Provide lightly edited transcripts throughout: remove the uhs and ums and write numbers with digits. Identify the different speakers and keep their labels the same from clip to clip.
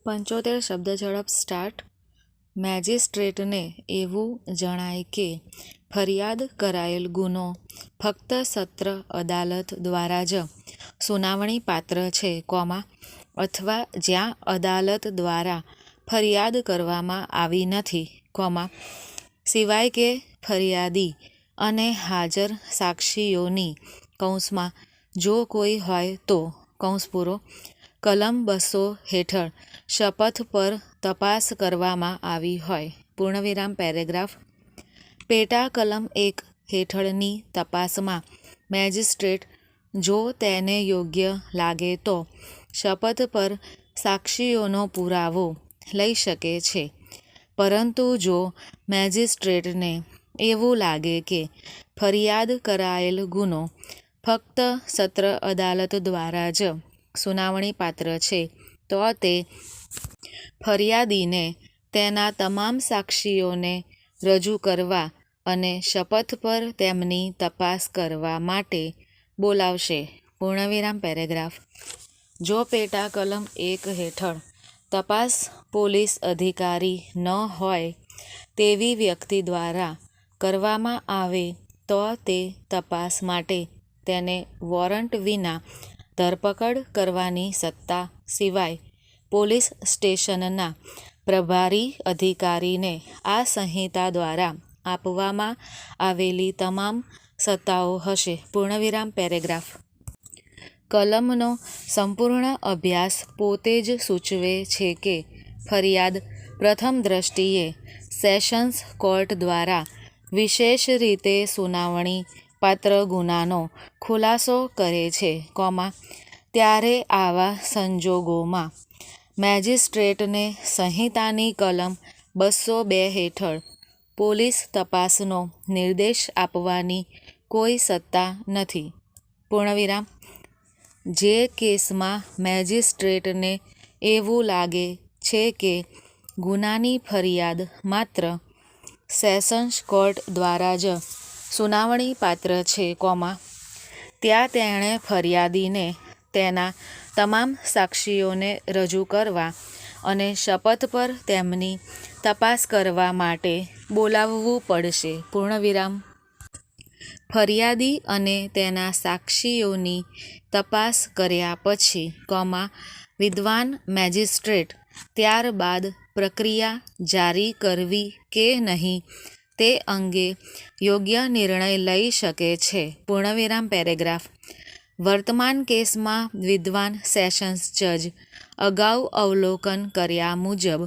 Speaker 1: 75 શબ્દ ઝડપ સ્ટાર્ટ. મેજિસ્ટ્રેટને એવું જણાય કે ફરિયાદ કરાયેલ ગુનો ફક્ત સત્ર અદાલત દ્વારા જ સુનાવણી પાત્ર છે, અથવા જ્યાં અદાલત દ્વારા ફરિયાદ કરવામાં આવી નથી, સિવાય કે ફરિયાદી અને હાજર સાક્ષીઓની (કૌંસમાં જો કોઈ હોય તો) કલમ 200 હેઠળ શપથ પર તપાસ કરવામાં આવી હોય. પેરેગ્રાફ. પેટા કલમ 1 હેઠળની તપાસમાં મેજિસ્ટ્રેટ જો તેને યોગ્ય લાગે તો શપથ પર સાક્ષીઓનો પુરાવો લઈ શકે છે, પરંતુ જો મેજિસ્ટ્રેટને એવું લાગે કે ફરિયાદ કરાયેલ ગુનો ફક્ત સત્ર અદાલત દ્વારા જ સુનાવણી પાત્ર છે, તો તે ફરિયાદીને તેના તમામ સાક્ષીઓને રજૂ કરવા અને શપથ પર તેમની તપાસ કરવા માટે બોલાવશે. પેરેગ્રાફ. જો પેટા કલમ 1 હેઠળ તપાસ પોલીસ અધિકારી ન હોય તેવી વ્યક્તિ દ્વારા કરવામાં આવે તો તે તપાસ માટે તેને વોરંટ વિના ધરપકડ કરવાની સત્તા સિવાય પોલીસ સ્ટેશનના પ્રભારી અધિકારીને આ સંહિતા દ્વારા આપવામાં આવેલી તમામ સત્તાઓ હશે. પેરેગ્રાફ. કલમનો સંપૂર્ણ અભ્યાસ પોતે જ સૂચવે છે કે ફરિયાદ પ્રથમ દ્રષ્ટિએ સેશન્સ કોર્ટ દ્વારા વિશેષ રીતે સુનાવણી પાત્ર ગુનાનો ખુલાસો કરે છે, ત્યારે આવા સંજોગોમાં મેજિસ્ટ્રેટને સંહિતાની કલમ 202 હેઠળ પોલીસ તપાસનો નિર્દેશ આપવાની કોઈ સત્તા નથી. જે કેસમાં મેજિસ્ટ્રેટને એવું લાગે છે કે ગુનાની ફરિયાદ માત્ર સેશન્સ કોર્ટ દ્વારા જ સુનાવણી પાત્ર છે, ત્યાં તેણે ફરિયાદીને તેના તમામ સાક્ષીઓને રજૂ કરવા અને શપથ પર તેમની તપાસ કરવા માટે બોલાવવું પડશે. ફરિયાદી અને તેના સાક્ષીઓની તપાસ કર્યા પછી, વિદ્વાન મેજિસ્ટ્રેટ ત્યારબાદ પ્રક્રિયા જારી કરવી કે નહીં તે અંગે યોગ્ય નિર્ણય લઈ શકે છે. પેરેગ્રાફ. વર્તમાન કેસમાં વિદ્વાન સેશન્સ જજ અગાઉ અવલોકન કર્યા મુજબ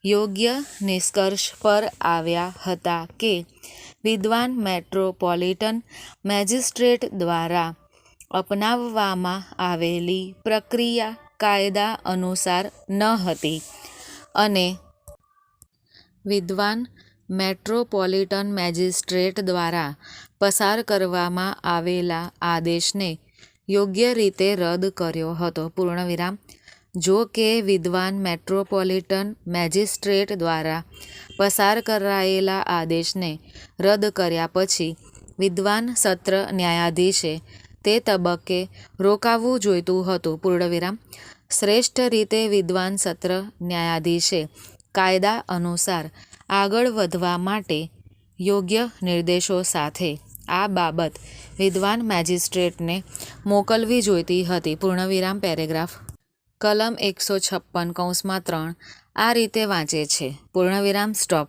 Speaker 1: યોગ્ય નિષ્કર્ષ પર આવ્યા હતા કે વિદ્વાન મેટ્રોપોલિટન મેજિસ્ટ્રેટ દ્વારા અપનાવવામાં આવેલી પ્રક્રિયા કાયદા અનુસાર ન હતી અને વિદ્વાન મેટ્રોપોલિટન મેજિસ્ટ્રેટ દ્વારા પસાર કરવામાં આવેલા આદેશને યોગ્ય રીતે રદ કર્યો હતો. જો કે વિદ્વાન મેટ્રોપોલિટન મેજિસ્ટ્રેટ દ્વારા પસાર કરાયેલા આદેશને રદ કર્યા પછી વિદ્વાન સત્ર ન્યાયાધીશે તે તબક્કે રોકાવું જોઈતું હતું. શ્રેષ્ઠ રીતે વિદ્વાન સત્ર ન્યાયાધીશે કાયદા અનુસાર આગળ વધવા માટે યોગ્ય નિર્દેશો સાથે આ બાબત વિદ્વાન મેજિસ્ટ્રેટને મોકલવી જોઈતી હતી. પેરેગ્રાફ. કલમ 156 (3) આ રીતે વાંચે છે. સ્ટોપ.